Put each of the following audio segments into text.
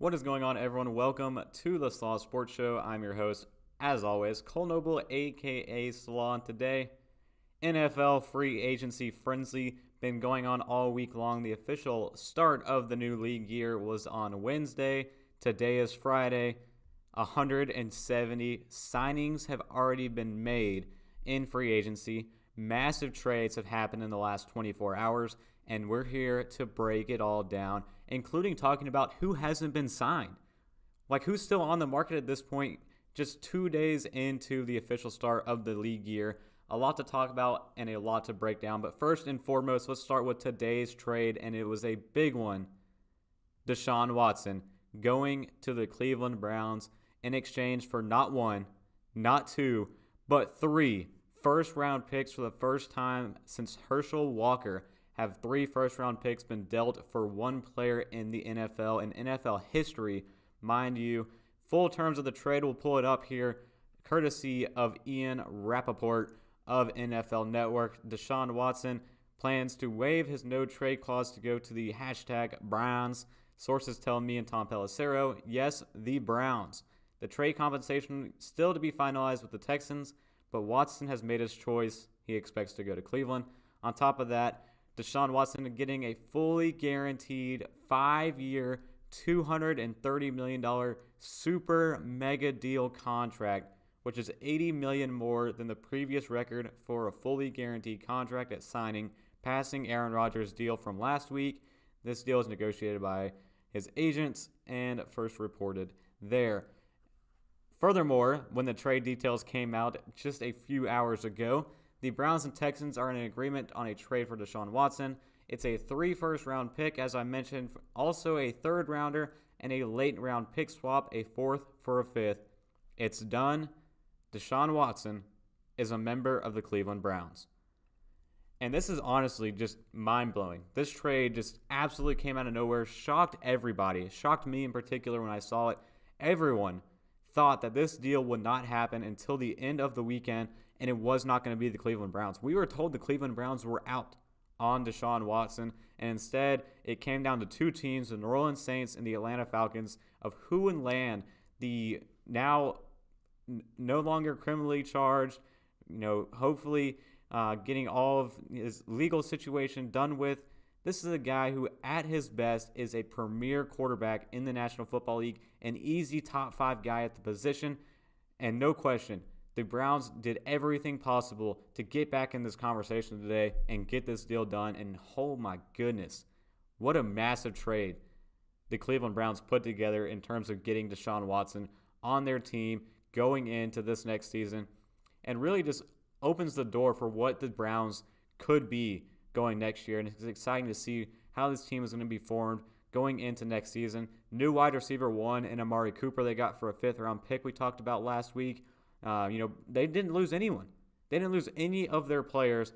What is going on, everyone? Welcome to the Slaw Sports Show. I'm your host, as always, Cole Noble, aka Slaw. Today, NFL free agency frenzy been going on all week long. The official start of the new league year was on Wednesday. Today is Friday. 170 signings have already been made in free agency. Massive trades have happened in the last 24 hours, and we're here to break it all down, including talking about who hasn't been signed. Like, who's still on the market at this point, just 2 days into the official start of the league year. A lot to talk about and a lot to break down. But first and foremost, let's start with today's trade, and it was a big one. Deshaun Watson going to the Cleveland Browns in exchange for not one, not two, but 3 first-round picks for the first time since Herschel Walker. Have 3 first-round picks been dealt for one player in the NFL, in NFL history, mind you. Full terms of the trade, we'll pull it up here, courtesy of Ian Rappaport of NFL Network. Deshaun Watson plans to waive his no-trade clause to go to the hashtag Browns. Sources tell me and Tom Pelissero, yes, the Browns. The trade compensation still to be finalized with the Texans, but Watson has made his choice. He expects to go to Cleveland. On top of that, Deshaun Watson getting a fully guaranteed 5-year, $230 million super mega deal contract, which is $80 million more than the previous record for a fully guaranteed contract at signing, passing Aaron Rodgers' deal from last week. This deal is negotiated by his agents and first reported there. Furthermore, when the trade details came out just a few hours ago, the Browns and Texans are in agreement on a trade for Deshaun Watson. It's a 3 first-round pick, as I mentioned, also a third-rounder, and a late-round pick swap, a 4th for a 5th. It's done. Deshaun Watson is a member of the Cleveland Browns. And this is honestly just mind-blowing. This trade just absolutely came out of nowhere, shocked everybody, shocked me in particular when I saw it. Everyone thought that this deal would not happen until the end of the weekend, and it was not going to be the Cleveland Browns. We were told the Cleveland Browns were out on Deshaun Watson, and instead it came down to 2 teams, the New Orleans Saints and the Atlanta Falcons, of who would land the now no longer criminally charged, hopefully getting all of his legal situation done with. This is a guy who, at his best, is a premier quarterback in the National Football League, an easy top 5 guy at the position, and no question, the Browns did everything possible to get back in this conversation today and get this deal done, and oh my goodness, what a massive trade the Cleveland Browns put together in terms of getting Deshaun Watson on their team going into this next season, and really just opens the door for what the Browns could be going next year. And it's exciting to see how this team is going to be formed going into next season. New wide receiver 1 in Amari Cooper they got for a 5th-round pick we talked about last week. They didn't lose anyone. They didn't lose any of their players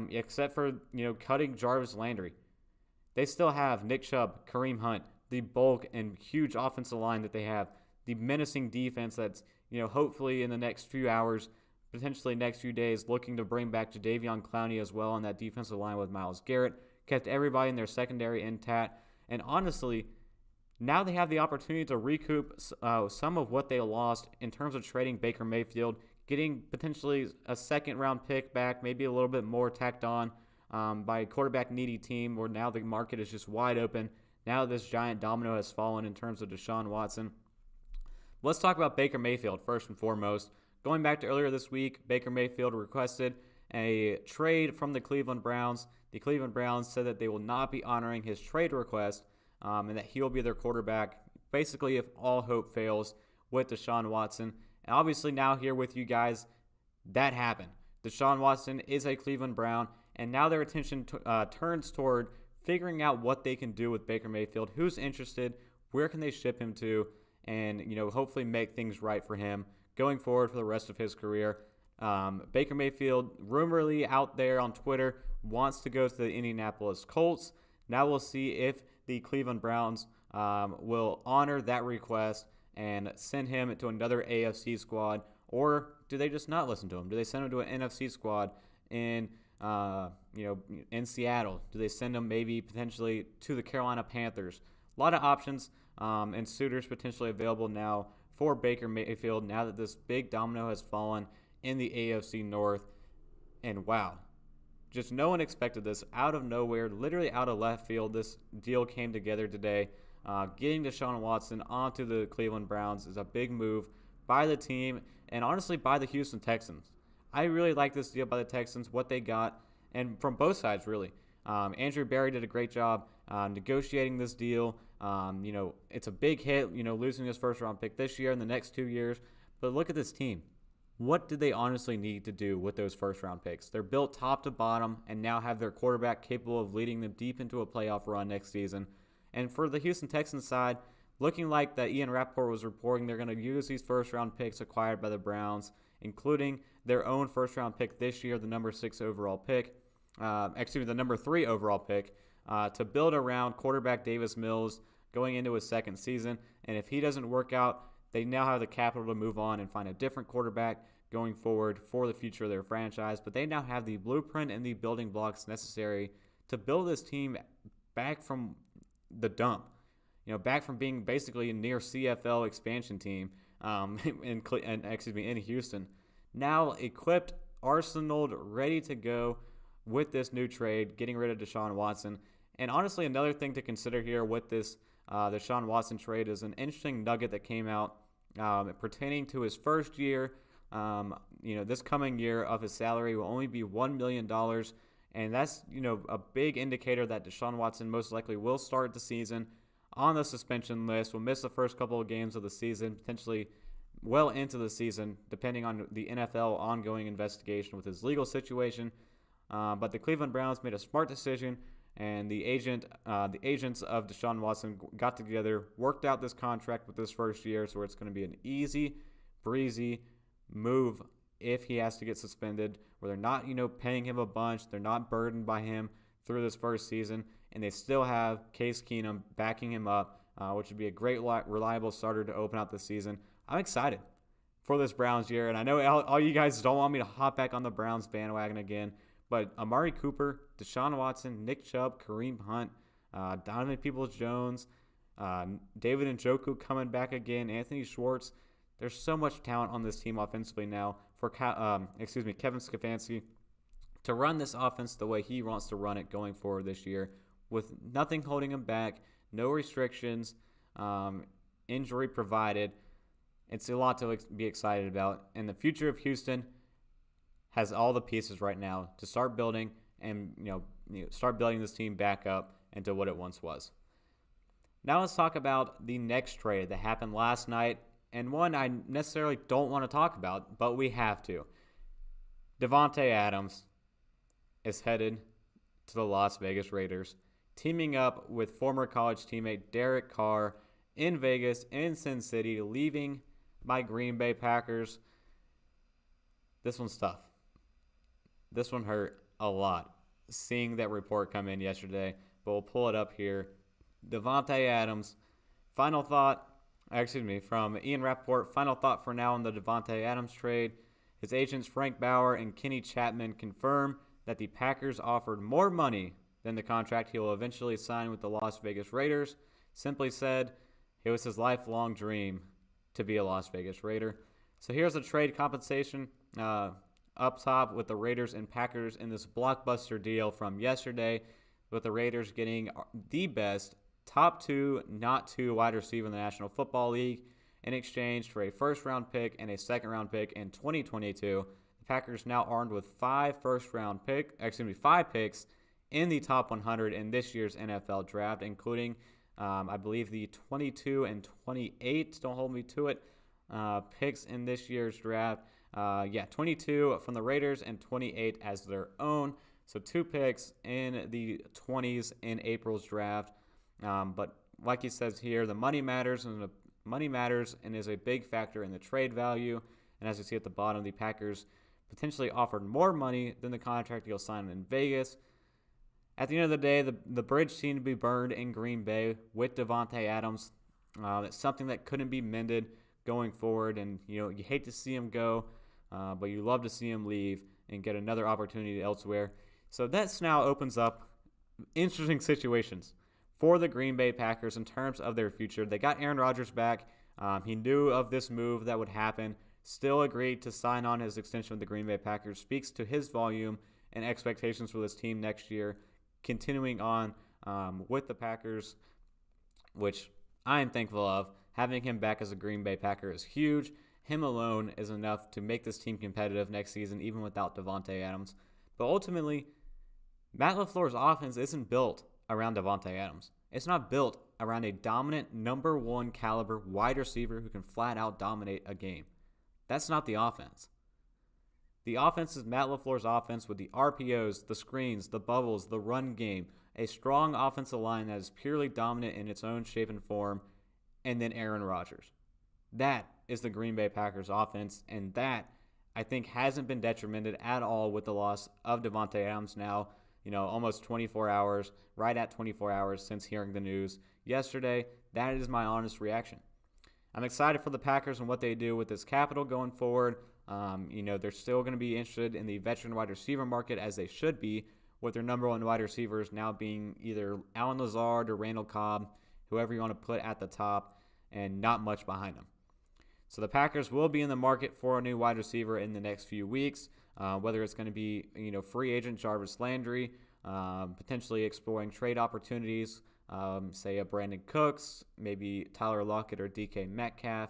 except for, cutting Jarvis Landry. They still have Nick Chubb, Kareem Hunt, the bulk and huge offensive line that they have, the menacing defense that's, hopefully in the next few hours, potentially next few days, looking to bring back Jadeveon Clowney as well on that defensive line with Myles Garrett. Kept everybody in their secondary intact. And honestly, now they have the opportunity to recoup some of what they lost in terms of trading Baker Mayfield, getting potentially a 2nd-round pick back, maybe a little bit more tacked on by a quarterback-needy team where now the market is just wide open. Now this giant domino has fallen in terms of Deshaun Watson. Let's talk about Baker Mayfield first and foremost. Going back to earlier this week, Baker Mayfield requested a trade from the Cleveland Browns. The Cleveland Browns said that they will not be honoring his trade request and that he will be their quarterback, basically if all hope fails with Deshaun Watson. And obviously now here with you guys, that happened. Deshaun Watson is a Cleveland Brown, and now their attention turns toward figuring out what they can do with Baker Mayfield, who's interested, where can they ship him to, and hopefully make things right for him going forward for the rest of his career. Baker Mayfield, rumorly out there on Twitter, wants to go to the Indianapolis Colts. Now we'll see if the Cleveland Browns will honor that request and send him to another AFC squad, or do they just not listen to him? Do they send him to an NFC squad in in Seattle? Do they send him maybe potentially to the Carolina Panthers? A lot of options and suitors potentially available now for Baker Mayfield now that this big domino has fallen in the AFC North. And wow, just no one expected this. Out of nowhere, literally out of left field, this deal came together today. Getting Deshaun Watson onto the Cleveland Browns is a big move by the team and honestly by the Houston Texans. I really like this deal by the Texans, what they got, and from both sides, really. Andrew Berry did a great job negotiating this deal. It's a big hit, losing his first-round pick this year and the next 2 years. But look at this team. What did they honestly need to do with those first-round picks? They're built top to bottom and now have their quarterback capable of leading them deep into a playoff run next season. And for the Houston Texans side, looking like that Ian Rappaport was reporting they're going to use these first-round picks acquired by the Browns, including their own first-round pick this year, the number 6 overall pick, the number 3 overall pick, to build around quarterback Davis Mills going into his second season. And if he doesn't work out, they now have the capital to move on and find a different quarterback going forward for the future of their franchise. But they now have the blueprint and the building blocks necessary to build this team back from the dump. Back from being basically a near CFL expansion team in Houston. Now equipped, arsenaled, ready to go with this new trade, getting rid of Deshaun Watson. And honestly, another thing to consider here with this Deshaun Watson trade is an interesting nugget that came out pertaining to his first year. This coming year of his salary will only be $1 million. And that's, a big indicator that Deshaun Watson most likely will start the season on the suspension list, will miss the first couple of games of the season, potentially well into the season, depending on the NFL ongoing investigation with his legal situation. But the Cleveland Browns made a smart decision, and the agents of Deshaun Watson got together, worked out this contract with this first year, so it's going to be an easy, breezy move if he has to get suspended, where they're not, paying him a bunch, they're not burdened by him through this first season, and they still have Case Keenum backing him up, which would be a great, reliable starter to open out the season. I'm excited for this Browns year, and I know all you guys don't want me to hop back on the Browns bandwagon again, but Amari Cooper, Deshaun Watson, Nick Chubb, Kareem Hunt, Donovan Peoples-Jones, David Njoku coming back again, Anthony Schwartz. There's so much talent on this team offensively now for Kevin Stefanski to run this offense the way he wants to run it going forward this year, with nothing holding him back, no restrictions, injury provided. It's a lot to be excited about. And the future of Houston has all the pieces right now to start building and start building this team back up into what it once was. Now let's talk about the next trade that happened last night, and one I necessarily don't want to talk about, but we have to. Davante Adams is headed to the Las Vegas Raiders, teaming up with former college teammate Derek Carr in Vegas, in Sin City, leaving my Green Bay Packers. This one's tough. This one hurt a lot, seeing that report come in yesterday, but we'll pull it up here. Davante Adams, from Ian Rappaport, final thought for now on the Davante Adams trade. His agents Frank Bauer and Kenny Chapman confirm that the Packers offered more money than the contract he will eventually sign with the Las Vegas Raiders. Simply said, it was his lifelong dream to be a Las Vegas Raider. So here's the trade compensation up top with the Raiders and Packers in this blockbuster deal from yesterday, with the Raiders getting the best top 2, not 2 wide receiver in the National Football League in exchange for a first-round pick and a second-round pick in 2022. The Packers now armed with 5 picks in the top 100 in this year's NFL draft, including, I believe, the 22 and 28, don't hold me to it, picks in this year's draft. 22 from the Raiders and 28 as their own. So 2 picks in the 20s in April's draft. But like he says here, the money matters and is a big factor in the trade value. And as you see at the bottom, the Packers potentially offered more money than the contract he'll sign in Vegas. At the end of the day, the bridge seemed to be burned in Green Bay with Davante Adams. It's something that couldn't be mended going forward, and you hate to see him go, but you love to see him leave and get another opportunity elsewhere. So that now opens up interesting situations for the Green Bay Packers in terms of their future. They got Aaron Rodgers back. He knew of this move that would happen. Still agreed to sign on his extension with the Green Bay Packers. Speaks to his volume and expectations for this team next year. Continuing on with the Packers, which I am thankful of. Having him back as a Green Bay Packer is huge. Him alone is enough to make this team competitive next season, even without Davante Adams. But ultimately, Matt LaFleur's offense isn't built around Davante Adams. It's not built around a dominant number one caliber wide receiver who can flat out dominate a game. That's not the offense. The offense is Matt LaFleur's offense with the RPOs, the screens, the bubbles, the run game, a strong offensive line that is purely dominant in its own shape and form, and then Aaron Rodgers. That is the Green Bay Packers offense, and that, I think, hasn't been detrimented at all with the loss of Davante Adams now, almost 24 hours, right at 24 hours since hearing the news yesterday. That is my honest reaction. I'm excited for the Packers and what they do with this capital going forward. They're still going to be interested in the veteran wide receiver market, as they should be, with their number one wide receivers now being either Allen Lazard or Randall Cobb, whoever you want to put at the top, and not much behind them. So the Packers will be in the market for a new wide receiver in the next few weeks, whether it's going to be free agent Jarvis Landry, potentially exploring trade opportunities, say a Brandon Cooks, maybe Tyler Lockett or DK Metcalf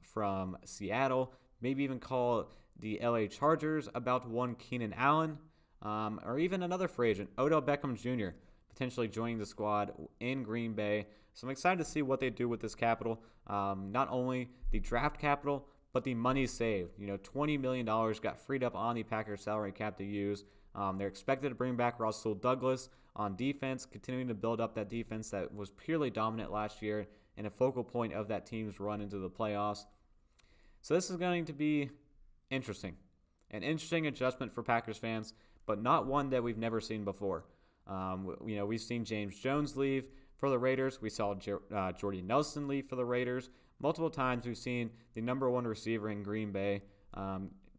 from Seattle, maybe even call the LA Chargers about one Keenan Allen, or even another free agent, Odell Beckham Jr., potentially joining the squad in Green Bay. So I'm excited to see what they do with this capital. Not only the draft capital, but the money saved. $20 million got freed up on the Packers salary cap to use. They're expected to bring back Russell Douglas on defense, continuing to build up that defense that was purely dominant last year and a focal point of that team's run into the playoffs. So this is going to be interesting. An interesting adjustment for Packers fans, but not one that we've never seen before. We've seen James Jones leave for the Raiders. We saw Jordy Nelson leave for the Raiders. Multiple times we've seen the number one receiver in Green Bay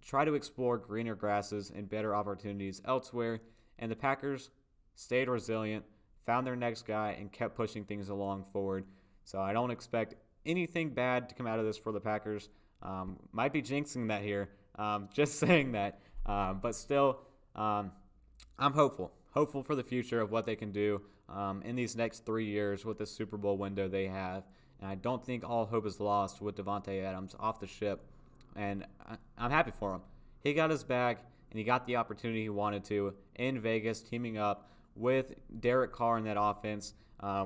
try to explore greener grasses and better opportunities elsewhere, and the Packers stayed resilient, found their next guy, and kept pushing things along forward. So I don't expect anything bad to come out of this for the Packers. Might be jinxing that here, just saying that. But still, I'm hopeful for the future of what they can do in these next 3 years with the Super Bowl window they have. And I don't think all hope is lost with Davante Adams off the ship. And I'm happy for him. He got his bag, and he got the opportunity he wanted to in Vegas, teaming up with Derek Carr in that offense,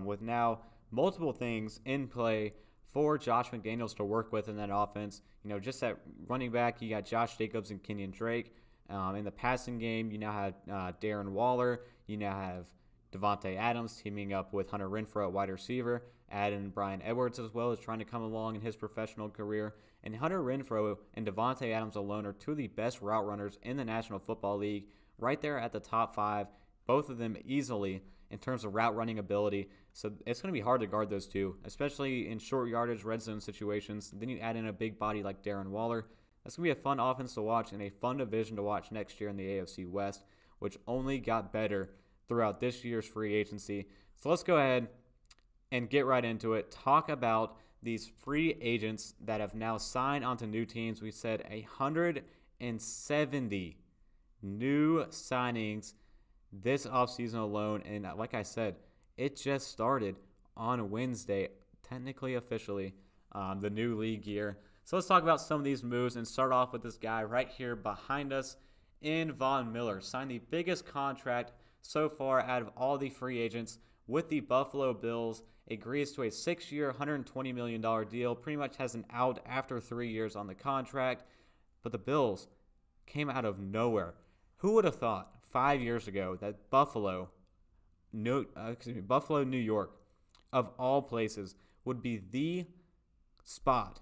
with now multiple things in play for Josh McDaniels to work with in that offense. Just at running back, you got Josh Jacobs and Kenyon Drake. In the passing game, you now have Darren Waller. You now have Davante Adams teaming up with Hunter Renfrow at wide receiver. Add in Bryan Edwards as well, as trying to come along in his professional career. And Hunter Renfrow and Davante Adams alone are two of the best route runners in the National Football League, right there at the top 5, both of them easily in terms of route running ability. So it's going to be hard to guard those two, especially in short yardage, red zone situations. Then you add in a big body like Darren Waller. That's going to be a fun offense to watch and a fun division to watch next year in the AFC West, which only got better throughout this year's free agency. So let's go ahead and get right into it. Talk about these free agents that have now signed onto new teams. We said 170 new signings this offseason alone. And like I said, it just started on Wednesday, technically officially, the new league year. So let's talk about some of these moves and start off with this guy right here behind us in Von Miller. Signed the biggest contract so far out of all the free agents with the Buffalo Bills. Agrees to a 6-year, $120 million deal. Pretty much has an out after 3 years on the contract. But the Bills came out of nowhere. Who would have thought 5 years ago that Buffalo, New York, of all places, would be the spot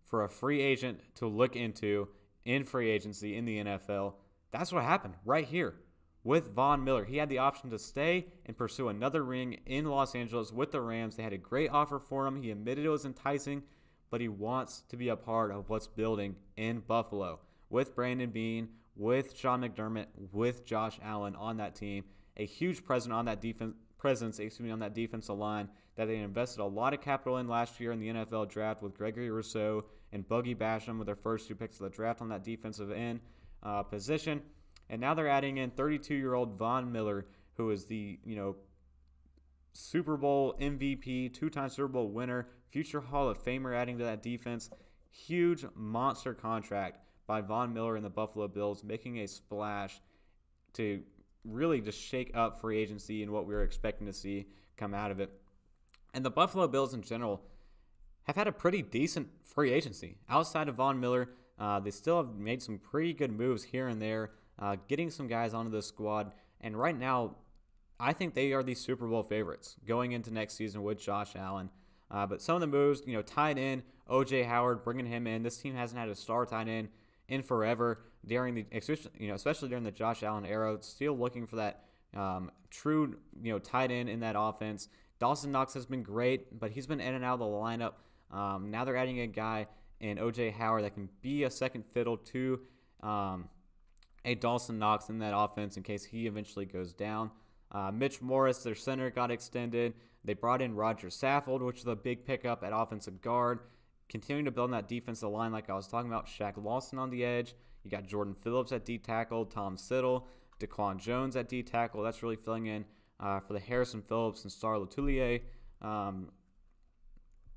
for a free agent to look into in free agency in the NFL? That's what happened right here with Von Miller. He had the option to stay and pursue another ring in Los Angeles with the Rams. They had a great offer for him. He admitted it was enticing, but he wants to be a part of what's building in Buffalo with Brandon Beane, with Sean McDermott, with Josh Allen on that team. A huge presence on that presence, on that defensive line that they invested a lot of capital in last year in the NFL draft with Gregory Rousseau and Buggy Basham with their first 2 picks of the draft on that defensive end position. And now they're adding in 32-year-old Von Miller, who is the, Super Bowl MVP, 2-time Super Bowl winner, future Hall of Famer adding to that defense. Huge monster contract by Von Miller and the Buffalo Bills, making a splash to really just shake up free agency and what we were expecting to see come out of it. And the Buffalo Bills in general have had a pretty decent free agency. Outside of Von Miller, they still have made some pretty good moves here and there, getting some guys onto the squad. And right now, I think they are the Super Bowl favorites going into next season with Josh Allen. But some of the moves, tight end, O.J. Howard, bringing him in. This team hasn't had a star tight end in forever during the, especially during the Josh Allen era. Still looking for that true, tight end in that offense. Dawson Knox has been great, but he's been in and out of the lineup. Now they're adding a guy in O.J. Howard that can be a second fiddle to a Dawson Knox in that offense in case he eventually goes down. Mitch Morris, their center, got extended. They brought in Roger Saffold, which is a big pickup at offensive guard. Continuing to build on that defensive line like I was talking about. Shaq Lawson on the edge. You got Jordan Phillips at D tackle, Tom Siddle, Daquan Jones at D tackle. That's really filling in for the Harrison Phillips and Star Lotulelei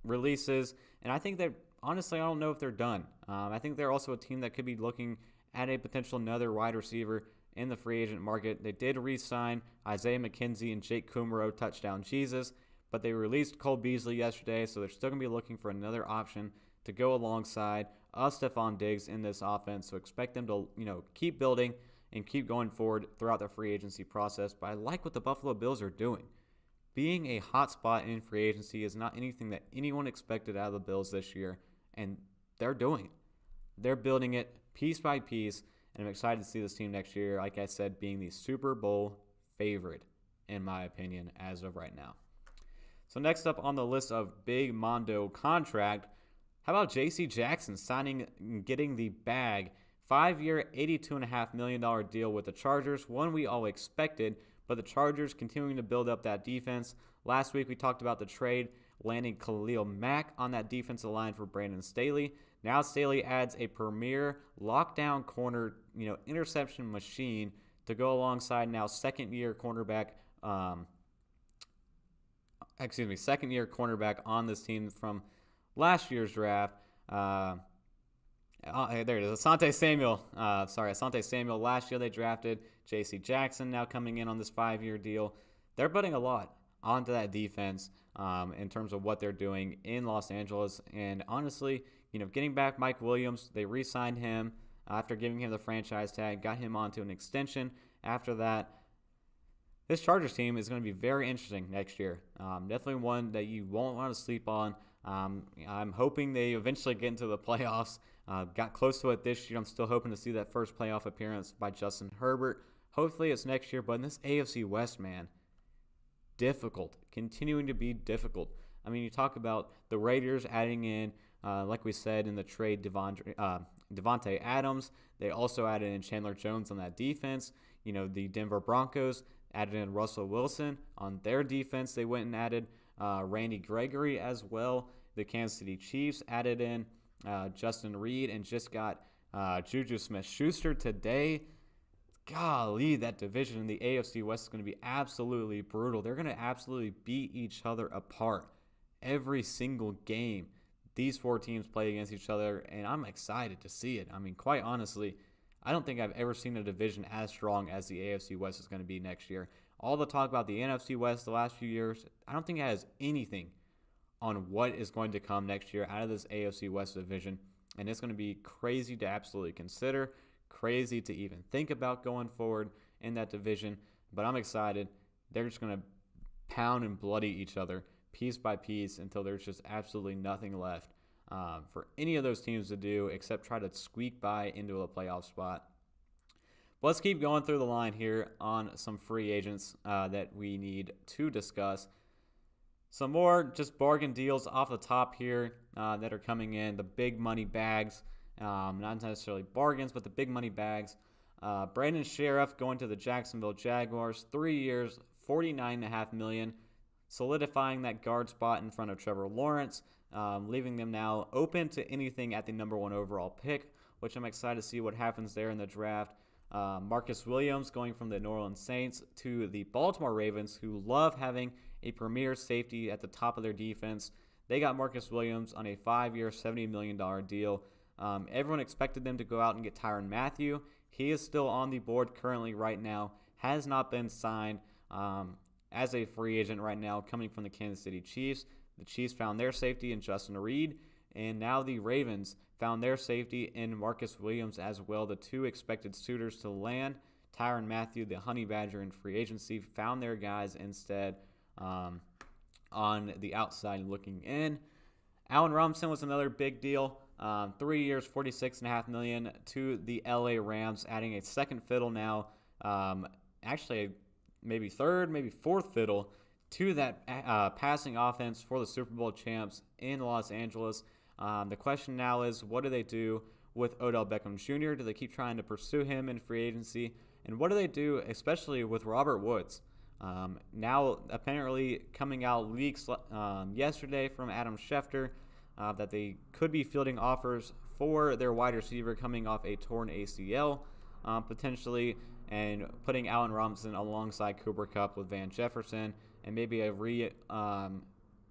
releases. And I think that, honestly, I don't know if they're done. I think they're also a team that could be looking at a potential another wide receiver in the free agent market. They did re-sign Isaiah McKenzie and Jake Kumaro, touchdown Jesus, but they released Cole Beasley yesterday, so they're still going to be looking for another option to go alongside Stephon Diggs in this offense. So expect them to, keep building and keep going forward throughout the free agency process. But I like what the Buffalo Bills are doing. Being a hot spot in free agency is not anything that anyone expected out of the Bills this year, and they're doing it. They're building it piece by piece, and I'm excited to see this team next year, like I said, being the Super Bowl favorite, in my opinion, as of right now. So next up on the list of big Mondo contract, how about J.C. Jackson signing and getting the bag? 5-year, $82.5 million deal with the Chargers, one we all expected, but the Chargers continuing to build up that defense. Last week we talked about the trade, landing Khalil Mack on that defensive line for Brandon Staley. Now Staley adds a premier lockdown corner, interception machine to go alongside now second-year cornerback on this team from last year's draft. There it is, Asante Samuel. Last year they drafted J.C. Jackson, now coming in on this 5-year deal. They're putting a lot onto that defense in terms of what they're doing in Los Angeles. And honestly, getting back Mike Williams, they re-signed him after giving him the franchise tag, got him onto an extension. After that, this Chargers team is going to be very interesting next year. Definitely one that you won't want to sleep on. I'm hoping they eventually get into the playoffs. Got close to it this year. I'm still hoping to see that first playoff appearance by Justin Herbert. Hopefully it's next year, but in this AFC West, man, difficult. Continuing to be difficult. I mean, you talk about the Raiders adding in, like we said in the trade, Devontae Adams. They also added in Chandler Jones on that defense. The Denver Broncos added in Russell Wilson on their defense. They went and added Randy Gregory as well. The Kansas City Chiefs added in Justin Reed and just got Juju Smith-Schuster today. Golly, that division in the AFC West is going to be absolutely brutal. They're going to absolutely beat each other apart every single game. These 4 teams play against each other, and I'm excited to see it. I mean, quite honestly, I don't think I've ever seen a division as strong as the AFC West is going to be next year. All the talk about the NFC West the last few years, I don't think it has anything on what is going to come next year out of this AFC West division, and it's going to be crazy to absolutely consider, crazy to even think about going forward in that division, but I'm excited. They're just going to pound and bloody each other piece by piece until there's just absolutely nothing left for any of those teams to do except try to squeak by into a playoff spot. But let's keep going through the line here on some free agents that we need to discuss. Some more just bargain deals off the top here that are coming in, the big money bags. Not necessarily bargains, but the big money bags. Brandon Sheriff going to the Jacksonville Jaguars, 3 years, $49.5 million, solidifying that guard spot in front of Trevor Lawrence, leaving them now open to anything at the number 1 overall pick, which I'm excited to see what happens there in the draft. Marcus Williams going from the New Orleans Saints to the Baltimore Ravens, who love having a premier safety at the top of their defense. They got Marcus Williams on a 5-year, $70 million deal. Everyone expected them to go out and get Tyrann Mathieu. He is still on the board currently right now, has not been signed as a free agent right now, coming from the Kansas City Chiefs. The Chiefs found their safety in Justin Reed, and now the Ravens found their safety in Marcus Williams as well. The two expected suitors to land, Tyrann Mathieu, the Honey Badger in free agency, found their guys instead on the outside looking in. Allen Robinson was another big deal. 3 years, $46.5 million to the LA Rams, adding a second fiddle now. Actually, maybe third, maybe fourth fiddle to that passing offense for the Super Bowl champs in Los Angeles. The question now is, what do they do with Odell Beckham Jr.? Do they keep trying to pursue him in free agency? And what do they do, especially with Robert Woods? Now, apparently, coming out leaks yesterday from Adam Schefter that they could be fielding offers for their wide receiver coming off a torn ACL, potentially, and putting Allen Robinson alongside Cooper Kupp with Van Jefferson, and maybe a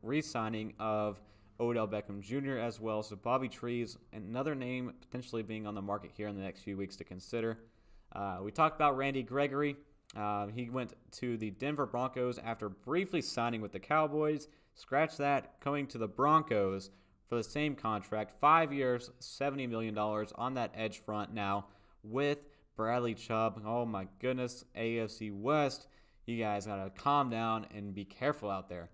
re-signing of Odell Beckham Jr. as well. So Bobby Trees, another name potentially being on the market here in the next few weeks to consider. We talked about Randy Gregory. He went to the Denver Broncos after briefly signing with the Cowboys. Scratch that, going to the Broncos for the same contract, 5 years, $70 million on that edge front now with Bradley Chubb. Oh my goodness, AFC West. You guys got to calm down and be careful out there.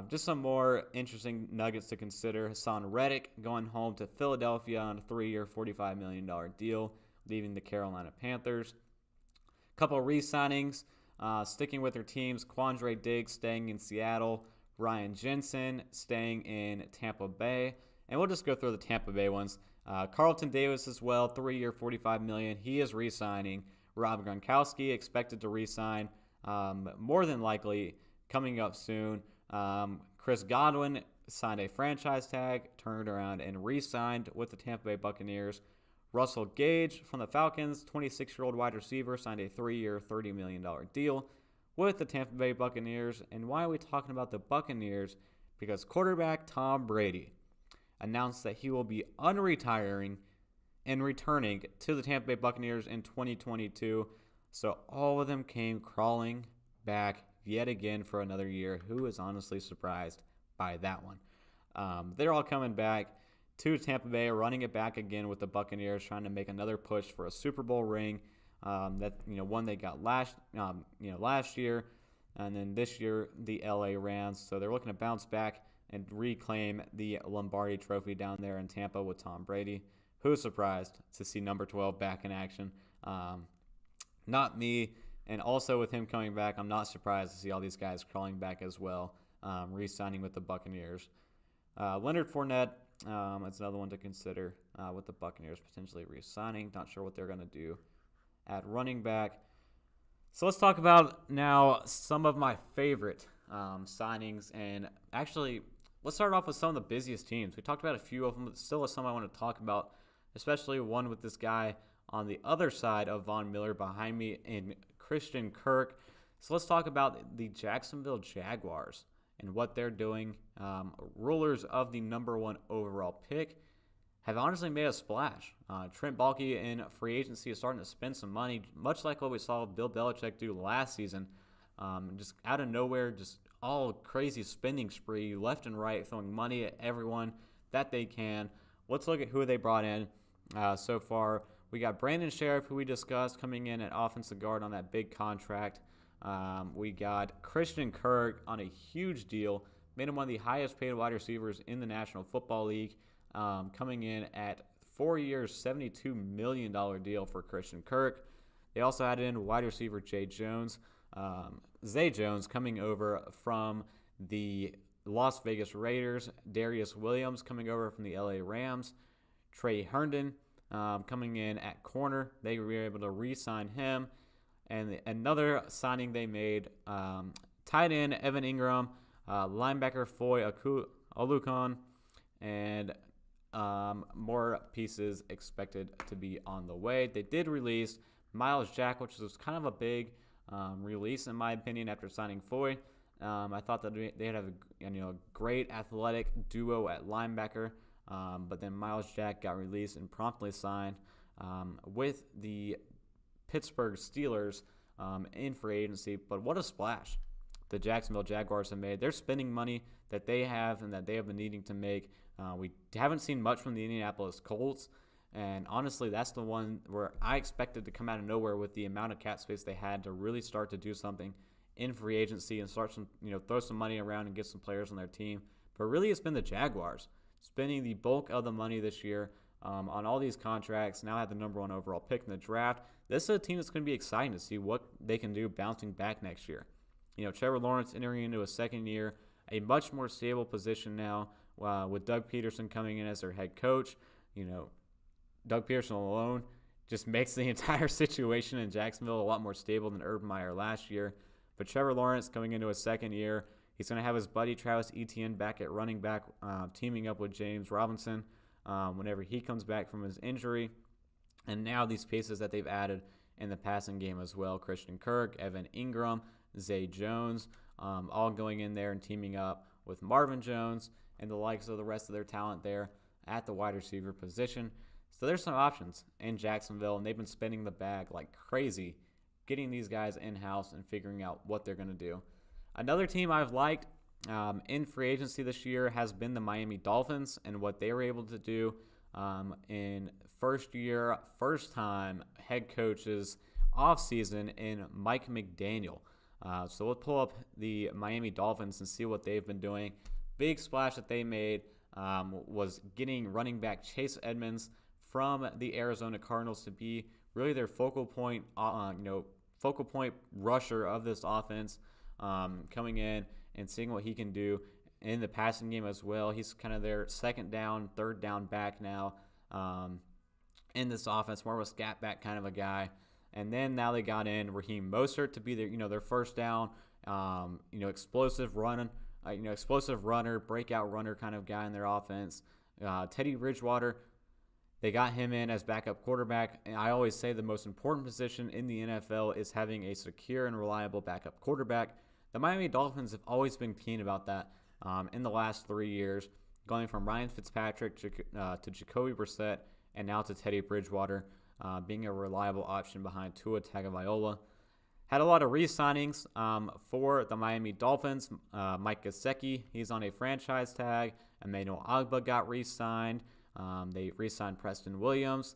Just some more interesting nuggets to consider. Hassan Reddick going home to Philadelphia on a 3-year, $45 million deal, leaving the Carolina Panthers. A couple of re-signings, sticking with their teams. Quandre Diggs staying in Seattle. Ryan Jensen staying in Tampa Bay. And we'll just go through the Tampa Bay ones. Carlton Davis as well, 3-year, $45 million. He is re-signing. Rob Gronkowski expected to re-sign, more than likely coming up soon. Chris Godwin signed a franchise tag, turned around and re-signed with the Tampa Bay Buccaneers. Russell Gage from the Falcons, 26-year-old wide receiver, signed a 3-year, $30 million deal with the Tampa Bay Buccaneers. And why are we talking about the Buccaneers? Because quarterback Tom Brady announced that he will be unretiring and returning to the Tampa Bay Buccaneers in 2022. So all of them came crawling back yet again for another year. Who is honestly surprised by that one? They're all coming back to Tampa Bay, running it back again with the Buccaneers, trying to make another push for a Super Bowl ring. One they got last year, and then this year the LA Rams. So they're looking to bounce back and reclaim the Lombardi Trophy down there in Tampa with Tom Brady. Who's surprised to see number 12 back in action? Not me. And also with him coming back, I'm not surprised to see all these guys crawling back as well, re-signing with the Buccaneers. Leonard Fournette, that's another one to consider with the Buccaneers potentially re-signing. Not sure what they're going to do at running back. So let's talk about now some of my favorite signings. And actually, let's start off with some of the busiest teams. We talked about a few of them, but still some I want to talk about, especially one with this guy on the other side of Von Miller behind me in Christian Kirk. So let's talk about the Jacksonville Jaguars and what they're doing. Rulers of the number 1 overall pick have honestly made a splash. Trent Baalke in free agency is starting to spend some money, much like what we saw Bill Belichick do last season. Just out of nowhere, just all crazy spending spree left and right, throwing money at everyone that they can. Let's look at who they brought in so far. We got Brandon Sheriff, who we discussed, coming in at offensive guard on that big contract. We got Christian Kirk on a huge deal, made him one of the highest paid wide receivers in the National Football League, coming in at 4 years, $72 million deal for Christian Kirk. They also added in wide receiver Zay Jones coming over from the Las Vegas Raiders. Darius Williams coming over from the LA Rams. Trey Herndon coming in at corner. They were able to re-sign him. And another signing they made, tight end Evan Ingram, linebacker Foy Olukon, and more pieces expected to be on the way. They did release Miles Jack, which was kind of a big release in my opinion after signing Foy. I thought that they had a great athletic duo at linebacker, but then Miles Jack got released and promptly signed with the Pittsburgh Steelers in free agency. But what a splash the Jacksonville Jaguars have made. They're spending money that they have and that they have been needing to make. We haven't seen much from the Indianapolis Colts, and honestly, that's the one where I expected to come out of nowhere with the amount of cap space they had to really start to do something in free agency and start throw some money around and get some players on their team. But really, it's been the Jaguars spending the bulk of the money this year on all these contracts. Now have the number 1 overall pick in the draft. This is a team that's going to be exciting to see what they can do bouncing back next year. Trevor Lawrence entering into a second year, a much more stable position now with Doug Peterson coming in as their head coach. Doug Peterson alone just makes the entire situation in Jacksonville a lot more stable than Urban Meyer last year. But Trevor Lawrence coming into his second year, he's going to have his buddy Travis Etienne back at running back, teaming up with James Robinson whenever he comes back from his injury. And now these pieces that they've added in the passing game as well, Christian Kirk, Evan Ingram, Zay Jones, all going in there and teaming up with Marvin Jones and the likes of the rest of their talent there at the wide receiver position. So there's some options in Jacksonville, and they've been spending the bag like crazy, getting these guys in-house and figuring out what they're going to do. Another team I've liked in free agency this year has been the Miami Dolphins and what they were able to do in first-time head coach's offseason in Mike McDaniel. So we'll pull up the Miami Dolphins and see what they've been doing. Big splash that they made was getting running back Chase Edmonds from the Arizona Cardinals to be really their focal point rusher of this offense, coming in and seeing what he can do in the passing game as well. He's kind of their second down, third down back now in this offense, more of a scat back kind of a guy. And then now they got in Raheem Mostert to be their first down, explosive runner, breakout runner kind of guy in their offense. Teddy Bridgewater, they got him in as backup quarterback. And I always say the most important position in the NFL is having a secure and reliable backup quarterback. The Miami Dolphins have always been keen about that in the last 3 years, going from Ryan Fitzpatrick to Jacoby Brissett and now to Teddy Bridgewater, being a reliable option behind Tua Tagovailoa. Had a lot of re-signings for the Miami Dolphins. Mike Gesicki, he's on a franchise tag. Emmanuel Ogbah got re-signed. They re-signed Preston Williams.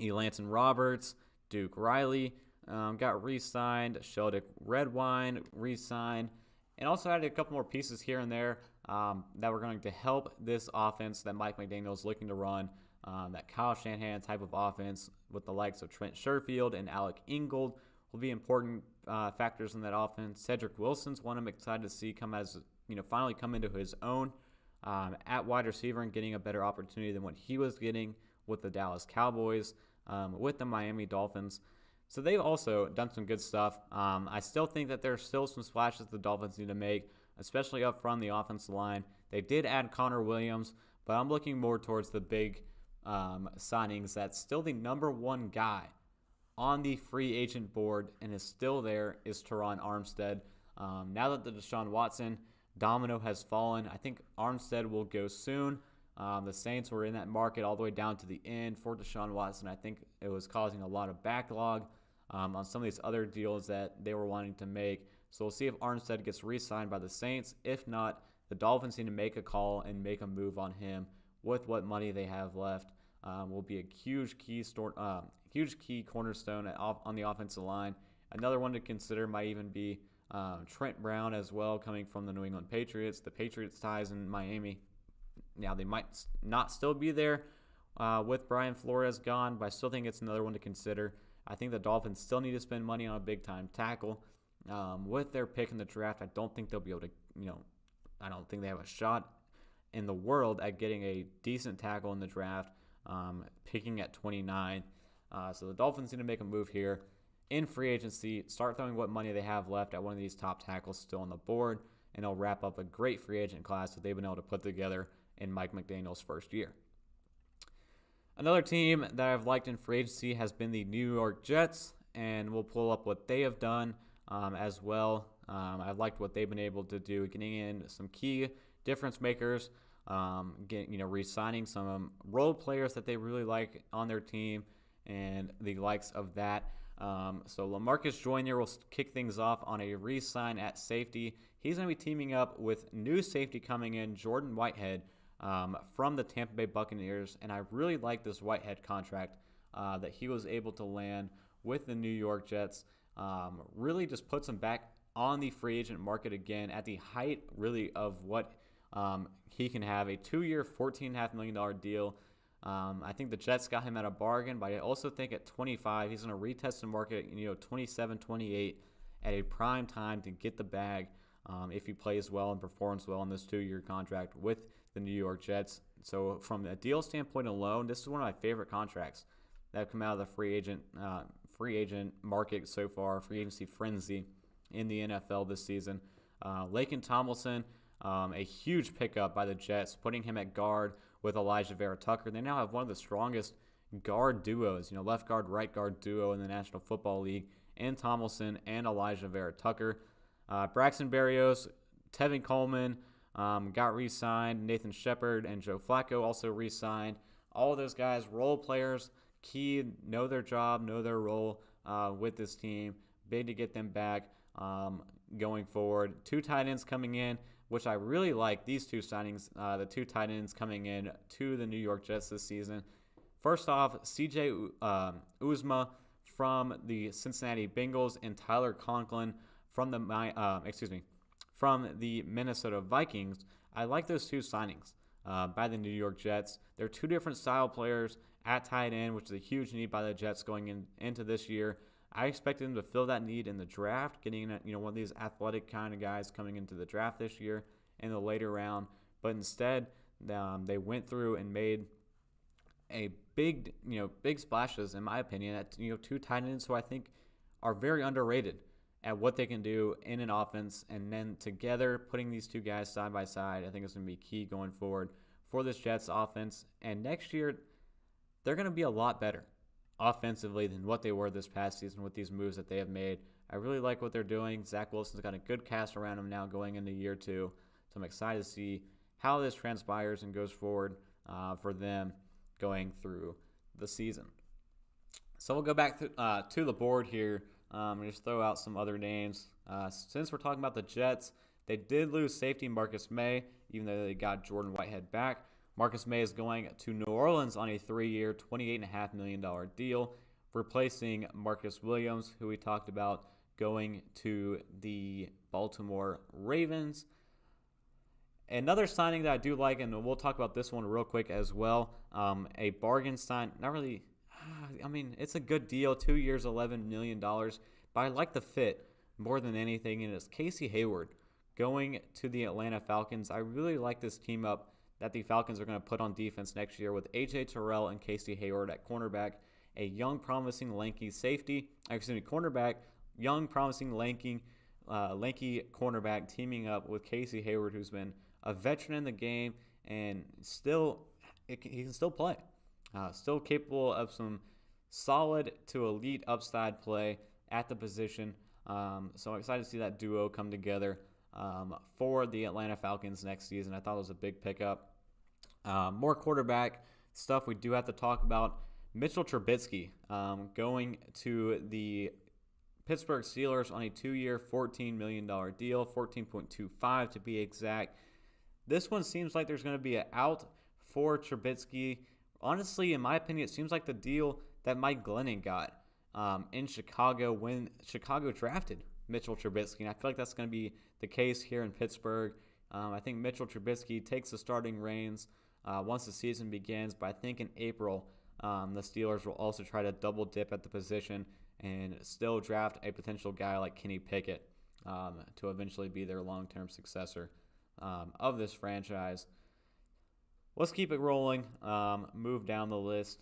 Elanton Roberts, Duke Riley got re-signed. Sheldon Redwine re-signed. And also added a couple more pieces here and there that were going to help this offense that Mike McDaniel is looking to run. That Kyle Shanahan type of offense with the likes of Trent Sherfield and Alec Ingold will be important factors in that offense. Cedric Wilson's one I'm excited to see finally come into his own at wide receiver and getting a better opportunity than what he was getting with the Dallas Cowboys, with the Miami Dolphins. So they've also done some good stuff. I still think that there's still some splashes the Dolphins need to make, especially up front on the offensive line. They did add Connor Williams, but I'm looking more towards the big signings. That's still the number one guy on the free agent board and is still there is Teron Armstead. Now that the Deshaun Watson domino has fallen, I think Armstead will go soon. The Saints were in that market all the way down to the end for Deshaun Watson. I think it was causing a lot of backlog on some of these other deals that they were wanting to make. So we'll see if Armstead gets re-signed by the Saints. If not, the Dolphins need to make a call and make a move on him with what money they have left. Will be a huge key cornerstone on the offensive line. Another one to consider might even be Trent Brown as well, coming from the New England Patriots. The Patriots ties in Miami. Now, they might not still be there with Brian Flores gone, but I still think it's another one to consider. I think the Dolphins still need to spend money on a big-time tackle. With their pick in the draft, I don't think they'll be able to, I don't think they have a shot in the world at getting a decent tackle in the draft, picking at 29. So the Dolphins need to make a move here. in free agency, start throwing what money they have left at one of these top tackles still on the board, and they'll wrap up a great free agent class that they've been able to put together in Mike McDaniel's first year. Another team that I've liked in free agency has been the New York Jets, and we'll pull up what they have done as well. I've liked what they've been able to do, getting in some key difference makers, re-signing some role players that they really like on their team, and the likes of that. So LaMarcus Joyner will kick things off on a re-sign at safety. He's going to be teaming up with new safety coming in, Jordan Whitehead, from the Tampa Bay Buccaneers, and I really like this Whitehead contract that he was able to land with the New York Jets. Really just puts him back on the free agent market again at the height, really, of what he can have. A 2-year, $14.5 million deal. I think the Jets got him at a bargain, but I also think at 25, he's going to retest the market, 27, 28 at a prime time to get the bag if he plays well and performs well in this 2-year contract with the New York Jets. So from a deal standpoint alone, this is one of my favorite contracts that have come out of the free agent market so far, free agency frenzy in the NFL this season. Laken Tomlinson, a huge pickup by the Jets, putting him at guard with Elijah Vera Tucker. They now have one of the strongest guard duos, left guard, right guard duo in the National Football League, and Tomlinson and Elijah Vera Tucker. Braxton Berrios, Tevin Coleman got re-signed. Nathan Shepard and Joe Flacco also re-signed. All of those guys, role players, key, know their job, know their role with this team. Big to get them back going forward. 2 tight ends coming in, which I really like these 2 signings, the 2 tight ends coming in to the New York Jets this season. First off, C.J. Uzomah from the Cincinnati Bengals and Tyler Conklin from the Minnesota Vikings. I like those 2 signings by the New York Jets. They're 2 different style players at tight end, which is a huge need by the Jets going into this year. I expected them to fill that need in the draft, getting one of these athletic kind of guys coming into the draft this year in the later round. But instead, they went through and made a big splashes, in my opinion, at 2 tight ends who I think are very underrated at what they can do in an offense. And then together, putting these 2 guys side by side, I think is going to be key going forward for this Jets offense. And next year, they're going to be a lot better offensively than what they were this past season with these moves that they have made. I really like what they're doing. Zach Wilson's got a good cast around him now going into year 2. So I'm excited to see how this transpires and goes forward for them going through the season. So we'll go back to the board here and just throw out some other names. Since we're talking about the Jets, they did lose safety Marcus May, even though they got Jordan Whitehead back. Marcus May is going to New Orleans on a 3-year, $28.5 million deal, replacing Marcus Williams, who we talked about going to the Baltimore Ravens. Another signing that I do like, and we'll talk about this one real quick as well, a bargain sign. Not really, it's a good deal, 2 years, $11 million, but I like the fit more than anything, and it's Casey Hayward going to the Atlanta Falcons. I really like this team up that the Falcons are going to put on defense next year with A.J. Terrell and Casey Hayward at cornerback, a young, promising, lanky cornerback, young, promising, lanky cornerback teaming up with Casey Hayward, who's been a veteran in the game and he can still play. Still capable of some solid to elite upside play at the position. So I'm excited to see that duo come together for the Atlanta Falcons next season. I thought it was a big pickup. More quarterback stuff we do have to talk about. Mitchell Trubisky going to the Pittsburgh Steelers on a 2-year, $14 million deal, 14.25 to be exact. This one seems like there's going to be an out for Trubisky. Honestly, in my opinion, it seems like the deal that Mike Glennon got in Chicago when Chicago drafted Mitchell Trubisky. And I feel like that's going to be the case here in Pittsburgh. I think Mitchell Trubisky takes the starting reins once the season begins. But I think in April, the Steelers will also try to double dip at the position and still draft a potential guy like Kenny Pickett to eventually be their long-term successor of this franchise. Let's keep it rolling. Move down the list.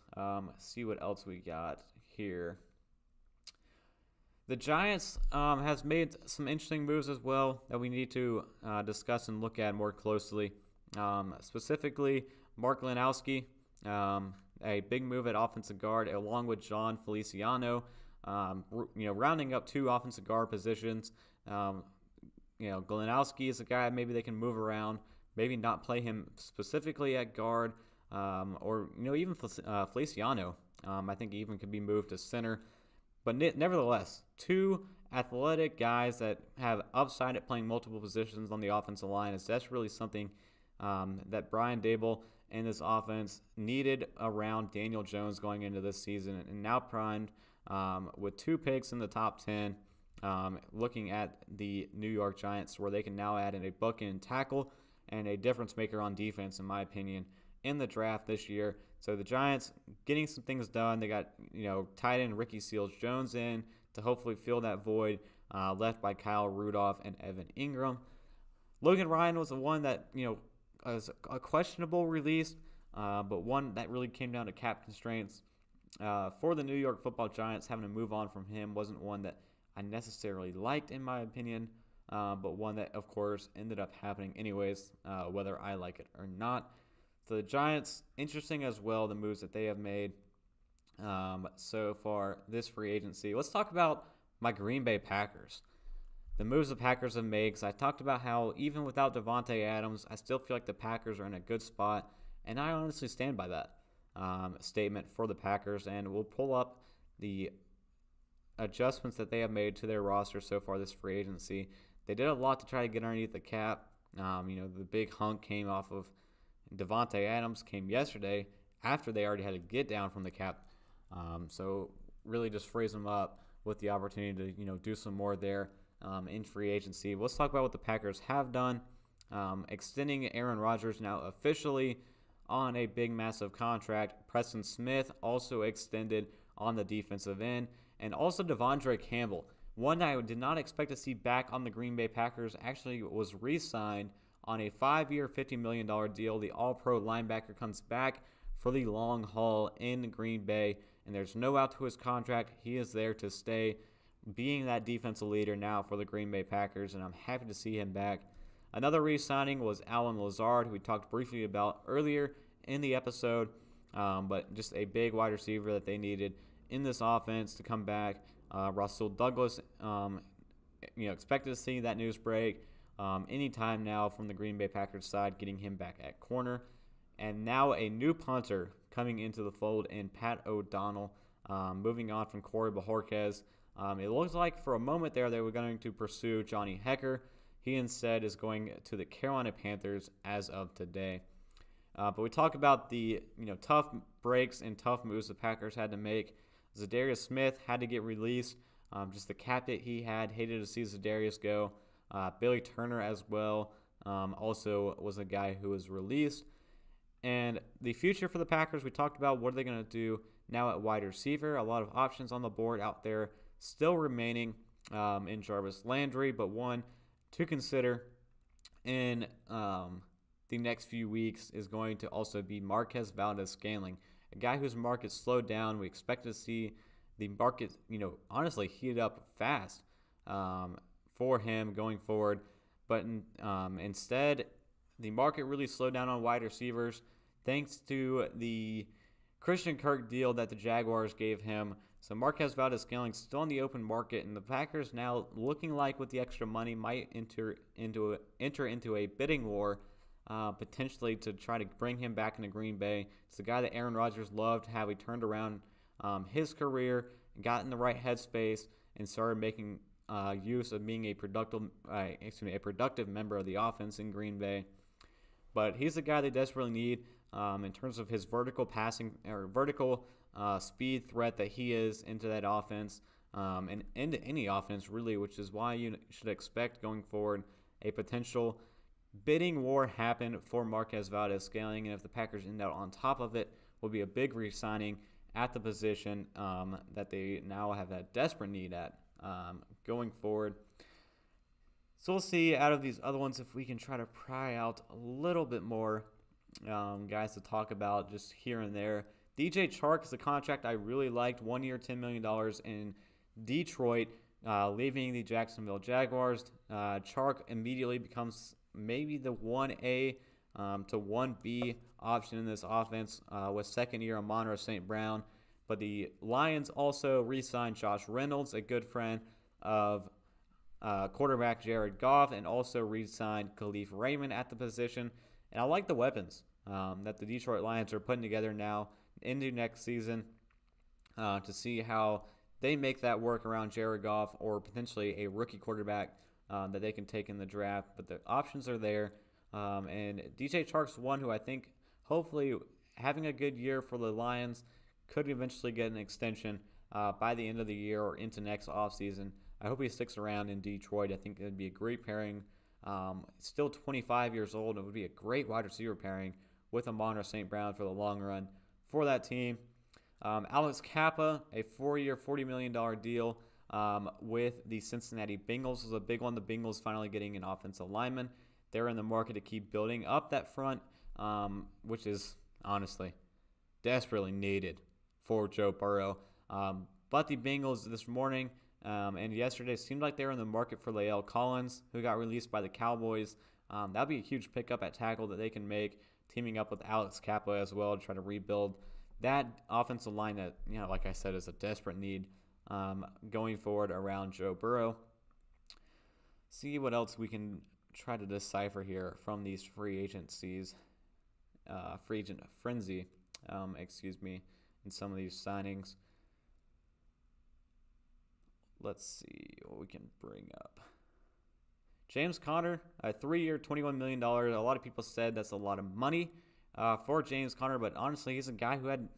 See what else we got here. The Giants has made some interesting moves as well that we need to discuss and look at more closely. Specifically, Mark Lanowski, a big move at offensive guard, along with John Feliciano. Rounding up two offensive guard positions. Lanowski is a guy maybe they can move around, maybe not play him specifically at guard, or even Feliciano. I think he even could be moved to center. But nevertheless, two athletic guys that have upside at playing multiple positions on the offensive line is that's really something that Brian Daboll and this offense needed around Daniel Jones going into this season, and now primed with 2 picks in the top 10. Looking at the New York Giants, where they can now add in a bookend tackle and a difference maker on defense, in my opinion, in the draft this year. So the Giants getting some things done. They got tight end Ricky Seals-Jones in to hopefully fill that void left by Kyle Rudolph and Evan Ingram. Logan Ryan was the one that was a questionable release, but one that really came down to cap constraints. For the New York Football Giants, having to move on from him wasn't one that I necessarily liked, in my opinion, but one that, of course, ended up happening anyways, whether I like it or not. So the Giants, interesting as well, the moves that they have made so far this free agency. Let's talk about my Green Bay Packers. The moves the Packers have made, because I talked about how even without Davante Adams, I still feel like the Packers are in a good spot, and I honestly stand by that statement for the Packers, and we'll pull up the adjustments that they have made to their roster so far this free agency. They did a lot to try to get underneath the cap. The big hunk came off of Davante Adams came yesterday after they already had to get down from the cap. So really just frees them up with the opportunity to do some more there in free agency. Let's talk about what the Packers have done. Extending Aaron Rodgers now officially on a big, massive contract. Preston Smith also extended on the defensive end. And also Devondre Campbell, one I did not expect to see back on the Green Bay Packers, actually was re-signed on a 5-year, $50 million deal. The all-pro linebacker comes back for the long haul in Green Bay, and there's no out to his contract. He is there to stay, being that defensive leader now for the Green Bay Packers, and I'm happy to see him back. Another re-signing was Allen Lazard, who we talked briefly about earlier in the episode, but just a big wide receiver that they needed in this offense to come back. Rasul Douglas, expected to see that news break anytime now from the Green Bay Packers side, getting him back at corner. And now a new punter coming into the fold in Pat O'Donnell, moving on from Corey Bojorquez. It looks like for a moment there they were going to pursue Johnny Hekker. He instead is going to the Carolina Panthers as of today. But we talk about the tough breaks and tough moves the Packers had to make. Zadarius Smith had to get released. Just the cap that he had. Hated to see Zadarius go. Billy Turner as well also was a guy who was released. And the future for the Packers, we talked about what are they going to do now at wide receiver. A lot of options on the board out there still remaining in Jarvis Landry, but one to consider in the next few weeks is going to also be Marquez Valdes-Scantling, a guy whose market slowed down. We expect to see the market, honestly heat up fast for him going forward. But instead, the market really slowed down on wide receivers thanks to the Christian Kirk deal that the Jaguars gave him. So Marquez Valdes-Scantling still on the open market, and the Packers now looking like with the extra money might enter into a bidding war, potentially to try to bring him back into Green Bay. It's the guy that Aaron Rodgers loved, how he turned around his career, got in the right headspace, and started making use of being a productive member of the offense in Green Bay. But he's the guy they desperately need in terms of his vertical passing or vertical speed threat that he is into that offense and into any offense really, which is why you should expect going forward a potential bidding war happen for Marquez Valdes-Scantling, and if the Packers end out on top of it, will be a big re-signing at the position that they now have a desperate need at going forward. So we'll see out of these other ones if we can try to pry out a little bit more guys to talk about just here and there. DJ Chark is a contract I really liked. 1 year, $10 million in Detroit. leaving the Jacksonville Jaguars. Chark immediately becomes maybe the 1A to 1B option in this offense with second-year Amon-Ra St. Brown. But the Lions also re-signed Josh Reynolds, a good friend of quarterback Jared Goff, and also re-signed Khalif Raymond at the position. And I like the weapons that the Detroit Lions are putting together now into next season to see how they make that work around Jared Goff or potentially a rookie quarterback that they can take in the draft. But the options are there. And DJ Chark's one who I think hopefully having a good year for the Lions could eventually get an extension by the end of the year or into next offseason. I hope he sticks around in Detroit. I think it would be a great pairing. Still 25 years old. It would be a great wide receiver pairing with Amon-Ra St. Brown for the long run for that team. Alex Kappa, a 4-year, $40 million deal with the Cincinnati Bengals was a big one. The Bengals finally getting an offensive lineman. They're in the market to keep building up that front, which is honestly desperately needed for Joe Burrow. But the Bengals this morning and yesterday seemed like they were in the market for Lael Collins, who got released by the Cowboys. That'll be a huge pickup at tackle that they can make, teaming up with Alex Kappa as well to try to rebuild that offensive line that, like I said, is a desperate need going forward around Joe Burrow. See what else we can try to decipher here from these free agent frenzy, in some of these signings. Let's see what we can bring up. James Conner, a 3-year, $21 million. A lot of people said that's a lot of money for James Conner, but honestly, he's a guy who had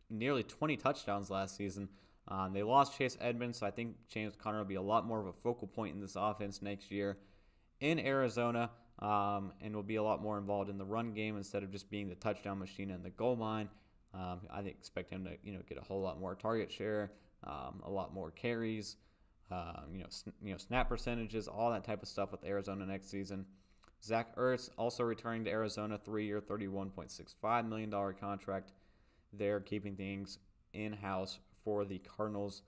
nearly 20 touchdowns last season. They lost Chase Edmonds, so I think James Conner will be a lot more of a focal point in this offense next year in Arizona, and will be a lot more involved in the run game instead of just being the touchdown machine in the goal line. I expect him to get a whole lot more target share, a lot more carries, snap percentages, all that type of stuff with Arizona next season. Zach Ertz also returning to Arizona, 3-year, $31.65 million contract. They're keeping things in-house for the Cardinals.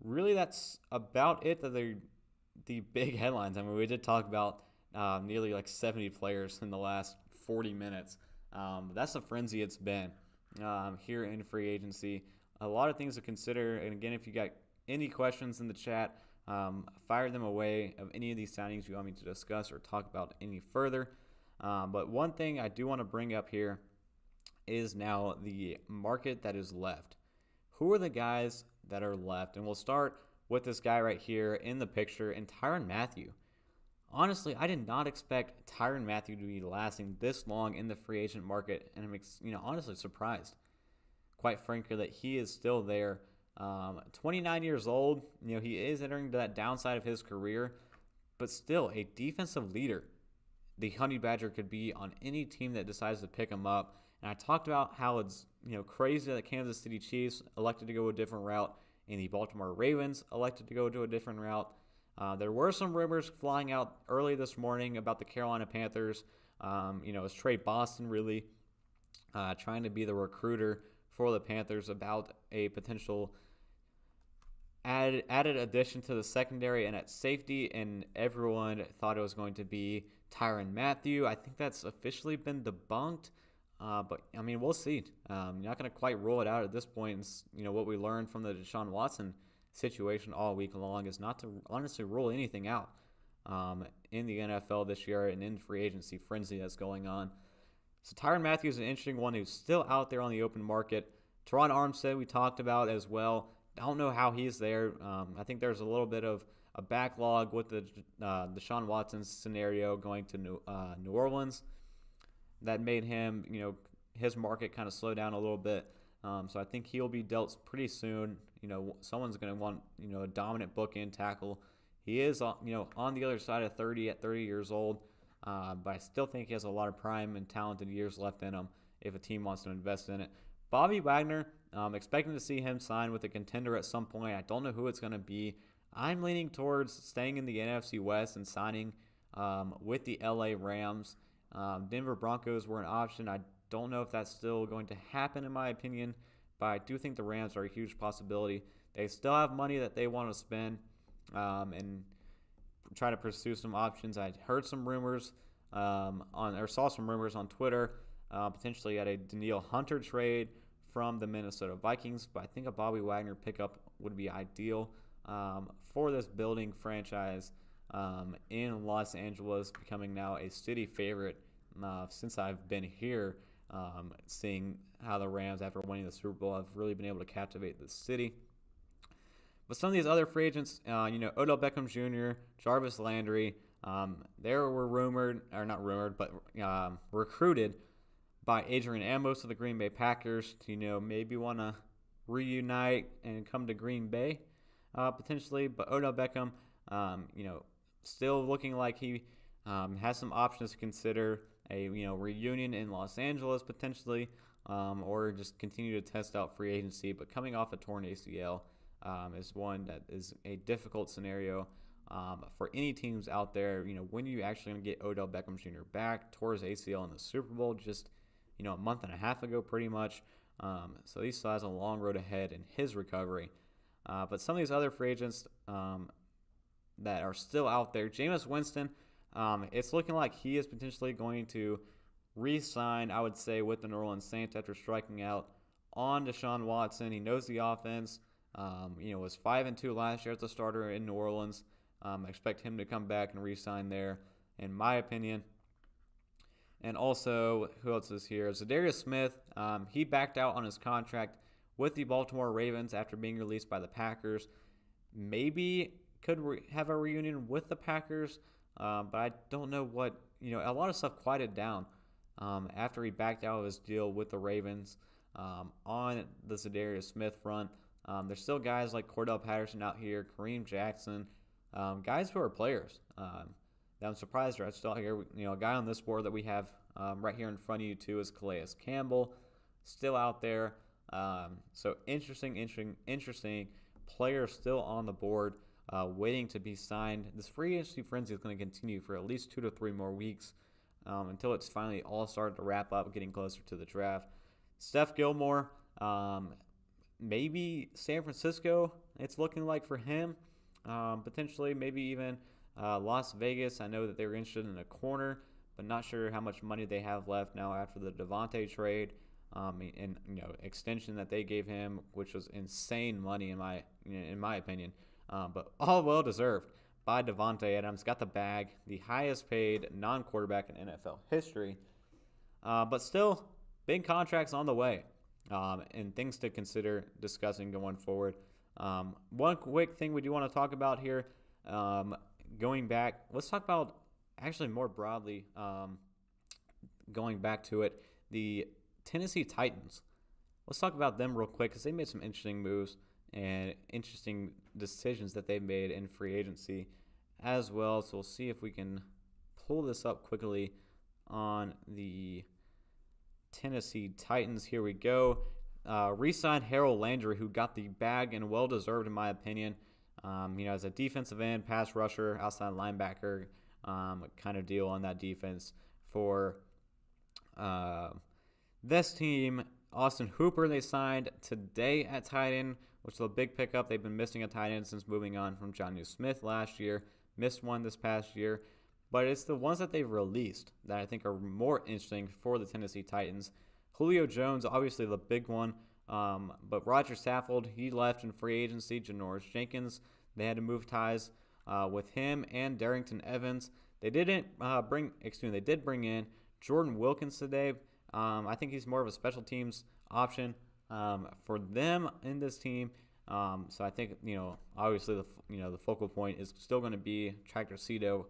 Really, that's about it. The big headlines. I mean, we did talk about nearly like 70 players in the last 40 minutes. That's the frenzy it's been here in free agency. A lot of things to consider. And again, if you got any questions in the chat, fire them away of any of these signings you want me to discuss or talk about any further. But one thing I do want to bring up here is now the market that is left. Who are the guys that are left? And we'll start with this guy right here in the picture, and Tyrann Mathieu. Honestly, I did not expect Tyrann Mathieu to be lasting this long in the free agent market, and I'm honestly surprised, quite frankly, that he is still there. 29 years old, he is entering that downside of his career, but still a defensive leader. The Honey Badger could be on any team that decides to pick him up. And I talked about how it's crazy that Kansas City Chiefs elected to go a different route and the Baltimore Ravens elected to go to a different route. There were some rumors flying out early this morning about the Carolina Panthers. Is Trey Boston really trying to be the recruiter for the Panthers about a potential added addition to the secondary and at safety, and everyone thought it was going to be Tyrann Mathieu. I think that's officially been debunked. But we'll see. You're not going to quite rule it out at this point. What we learned from the Deshaun Watson situation all week long is not to honestly rule anything out in the NFL this year and in free agency frenzy that's going on. So Tyrann Mathieu is an interesting one who's still out there on the open market. Teron Armstead we talked about as well. I don't know how he's there. I think there's a little bit of a backlog with the Deshaun Watson scenario going to New Orleans. That made him, his market kind of slow down a little bit. So I think he'll be dealt pretty soon. Someone's going to want, a dominant bookend tackle. He is, on the other side of 30 at 30 years old. But I still think he has a lot of prime and talented years left in him if a team wants to invest in it. Bobby Wagner, expecting to see him sign with a contender at some point. I don't know who it's going to be. I'm leaning towards staying in the NFC West and signing with the LA Rams. Denver Broncos were an option. I don't know if that's still going to happen in my opinion, but I do think the Rams are a huge possibility. They still have money that they want to spend and try to pursue some options. I heard some rumors saw some rumors on Twitter, potentially at a Danielle Hunter trade from the Minnesota Vikings, but I think a Bobby Wagner pickup would be ideal for this building franchise in Los Angeles, becoming now a city favorite since I've been here, seeing how the Rams, after winning the Super Bowl, have really been able to captivate the city. But some of these other free agents, Odell Beckham Jr., Jarvis Landry, they were recruited by Adrian Amos of the Green Bay Packers to, maybe want to reunite and come to Green Bay potentially. But Odell Beckham, still looking like he has some options to consider a, reunion in Los Angeles potentially, or just continue to test out free agency. But coming off a torn ACL, is one that is a difficult scenario for any teams out there. When are you actually going to get Odell Beckham Jr. back? Tore his ACL in the Super Bowl just, a month and a half ago pretty much. So he still has a long road ahead in his recovery. But some of these other free agents that are still out there, Jameis Winston, it's looking like he is potentially going to re-sign, I would say, with the New Orleans Saints after striking out on Deshaun Watson. He knows the offense. Was 5-2 last year as a starter in New Orleans. I expect him to come back and re-sign there, in my opinion. And also, who else is here? Zadarius Smith. He backed out on his contract with the Baltimore Ravens after being released by the Packers. Maybe could have a reunion with the Packers, but I don't know what. A lot of stuff quieted down after he backed out of his deal with the Ravens on the Zadarius Smith front. There's still guys like Cordell Patterson out here, Kareem Jackson, guys who are players. That I'm surprised are still here. A guy on this board that we have right here in front of you too is Calais Campbell, still out there. So interesting players still on the board, waiting to be signed. This free agency frenzy is going to continue for at least 2 to 3 more weeks until it's finally all started to wrap up, getting closer to the draft. Steph Gilmore. Maybe San Francisco, it's looking like for him. Potentially, maybe even Las Vegas. I know that they were interested in a corner, but not sure how much money they have left now after the Devontae trade and extension that they gave him, which was insane money in my opinion. But all well deserved by Devontae Adams. Got the bag, the highest paid non-quarterback in NFL history. But still, big contracts on the way. And things to consider discussing going forward. One quick thing we do want to talk about here, going back, let's talk about actually more broadly, going back to it, the Tennessee Titans. Let's talk about them real quick because they made some interesting moves and interesting decisions that they've made in free agency as well. So we'll see if we can pull this up quickly on the Tennessee Titans. Here we go. Re-signed Harold Landry, who got the bag and well-deserved in my opinion. As a defensive end, pass rusher, outside linebacker kind of deal on that defense for this team. Austin Hooper they signed today at tight end, which is a big pickup. They've been missing a tight end since moving on from Jonnu Smith last year. Missed one this past year. But it's the ones that they've released that I think are more interesting for the Tennessee Titans. Julio Jones, obviously the big one. But Roger Saffold, he left in free agency. Janoris Jenkins, they had to move ties with him and Darrington Evans. They did bring in Jordan Wilkins today. I think he's more of a special teams option for them in this team. So I think, obviously the focal point is still going to be Tractor Cito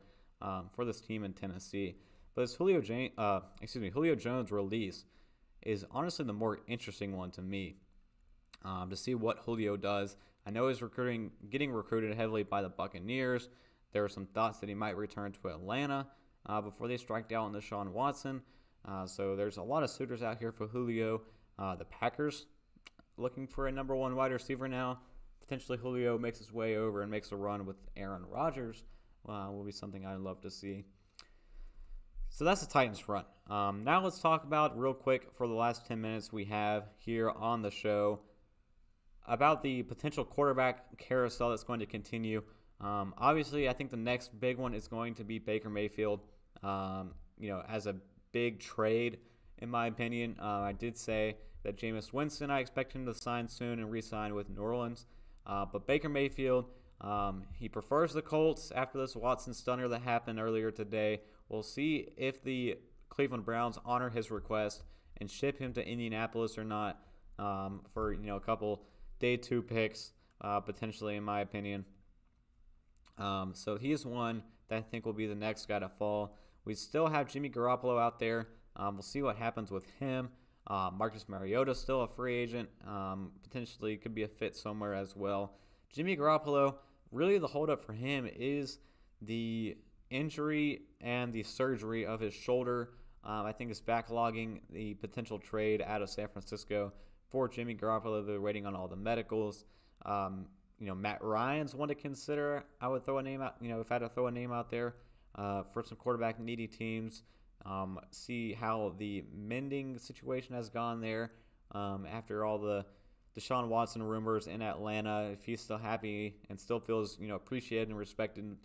for this team in Tennessee. But this Julio Jones release is honestly the more interesting one to me, to see what Julio does. I know he's getting recruited heavily by the Buccaneers. There are some thoughts that he might return to Atlanta before they strike out on Deshaun Watson. So there's a lot of suitors out here for Julio. The Packers looking for a number one wide receiver now. Potentially Julio makes his way over and makes a run with Aaron Rodgers. Will be something I'd love to see. So that's the Titans front. Now let's talk about real quick for the last 10 minutes we have here on the show about the potential quarterback carousel that's going to continue. Obviously, I think the next big one is going to be Baker Mayfield. As a big trade, in my opinion. I did say that Jameis Winston, I expect him to sign soon and re-sign with New Orleans. But Baker Mayfield, he prefers the Colts after this Watson stunner that happened earlier today. We'll see if the Cleveland Browns honor his request and ship him to Indianapolis or not for a couple day 2 picks, potentially, in my opinion. So he is one that I think will be the next guy to fall. We still have Jimmy Garoppolo out there. We'll see what happens with him. Marcus Mariota still a free agent. Potentially could be a fit somewhere as well. Jimmy Garoppolo, really the holdup for him is the injury and the surgery of his shoulder. I think it's backlogging the potential trade out of San Francisco for Jimmy Garoppolo. They're waiting on all the medicals. Matt Ryan's one to consider. I would throw a name out, if I had to throw a name out there for some quarterback needy teams. See how the mending situation has gone there after all the Deshaun Watson rumors in Atlanta. If he's still happy and still feels appreciated and respected,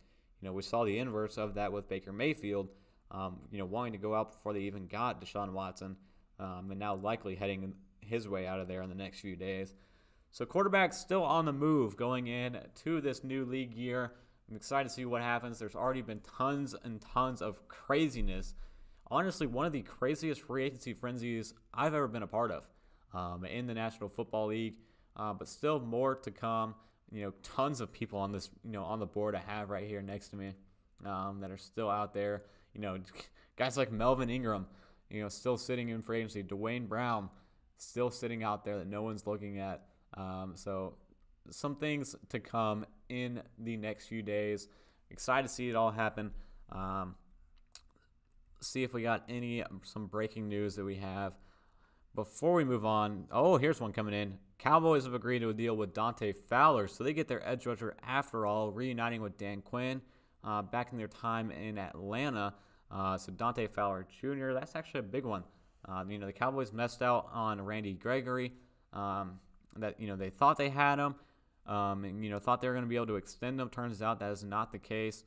we saw the inverse of that with Baker Mayfield, wanting to go out before they even got Deshaun Watson, and now likely heading his way out of there in the next few days. So quarterbacks still on the move going into this new league year. I'm excited to see what happens. There's already been tons and tons of craziness. Honestly, one of the craziest free agency frenzies I've ever been a part of in the National Football League, but still more to come. Tons of people on this, on the board I have right here next to me that are still out there. Guys like Melvin Ingram, still sitting in free agency. Dwayne Brown, still sitting out there that no one's looking at. So some things to come in the next few days. Excited to see it all happen. See if we got some breaking news that we have before we move on. Oh, here's one coming in. Cowboys have agreed to a deal with Dante Fowler, so they get their edge rusher after all, reuniting with Dan Quinn back in their time in Atlanta. So Dante Fowler Jr., that's actually a big one. The Cowboys messed out on Randy Gregory. That they thought they had him, and thought they were going to be able to extend him. Turns out that is not the case.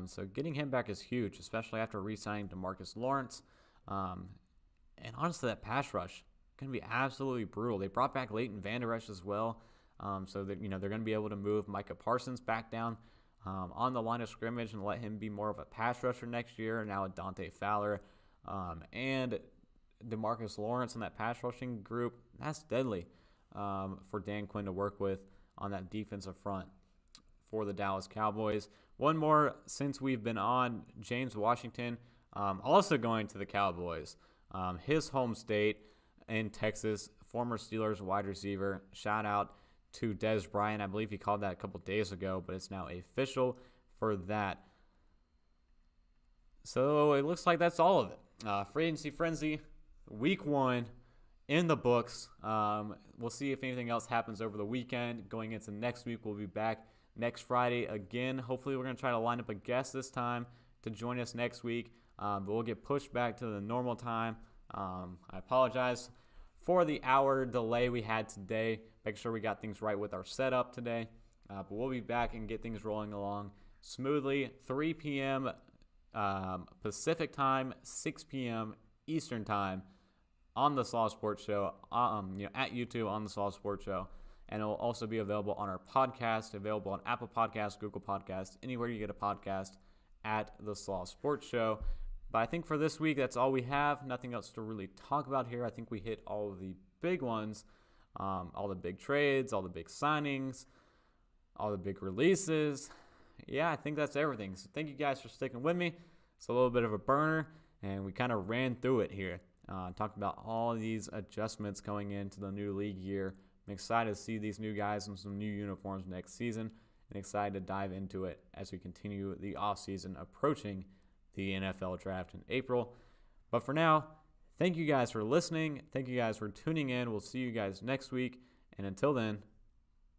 So getting him back is huge, especially after re-signing DeMarcus Lawrence. And honestly, that pass rush going to be absolutely brutal. They brought back Leighton Vander Esch as well, so that they're going to be able to move Micah Parsons back down on the line of scrimmage and let him be more of a pass rusher next year. And now with Dante Fowler and DeMarcus Lawrence in that pass rushing group, that's deadly for Dan Quinn to work with on that defensive front for the Dallas Cowboys. One more since we've been on, James Washington also going to the Cowboys. His home state in Texas, former Steelers wide receiver. Shout out to Dez Bryant. I believe he called that a couple days ago, but it's now official for that. So it looks like that's all of it. Free agency frenzy, week 1 in the books. We'll see if anything else happens over the weekend. Going into next week, we'll be back next Friday again. Hopefully, we're going to try to line up a guest this time to join us next week. But we'll get pushed back to the normal time. I apologize for the hour delay we had today. Make sure we got things right with our setup today. But we'll be back and get things rolling along smoothly. 3 p.m. Pacific time, 6 p.m. Eastern time on the Slaw Sports Show, at YouTube on the Slaw Sports Show. And it will also be available on our podcast, available on Apple Podcasts, Google Podcasts, anywhere you get a podcast at the Slaw Sports Show. But I think for this week, that's all we have. Nothing else to really talk about here. I think we hit all of the big ones, all the big trades, all the big signings, all the big releases. Yeah, I think that's everything. So thank you guys for sticking with me. It's a little bit of a burner, and we kind of ran through it here. Talked about all these adjustments going into the new league year. I'm excited to see these new guys in some new uniforms next season, and excited to dive into it as we continue the offseason approaching the NFL draft in April. But for now, thank you guys for listening. Thank you guys for tuning in. We'll see you guys next week. And until then,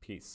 peace.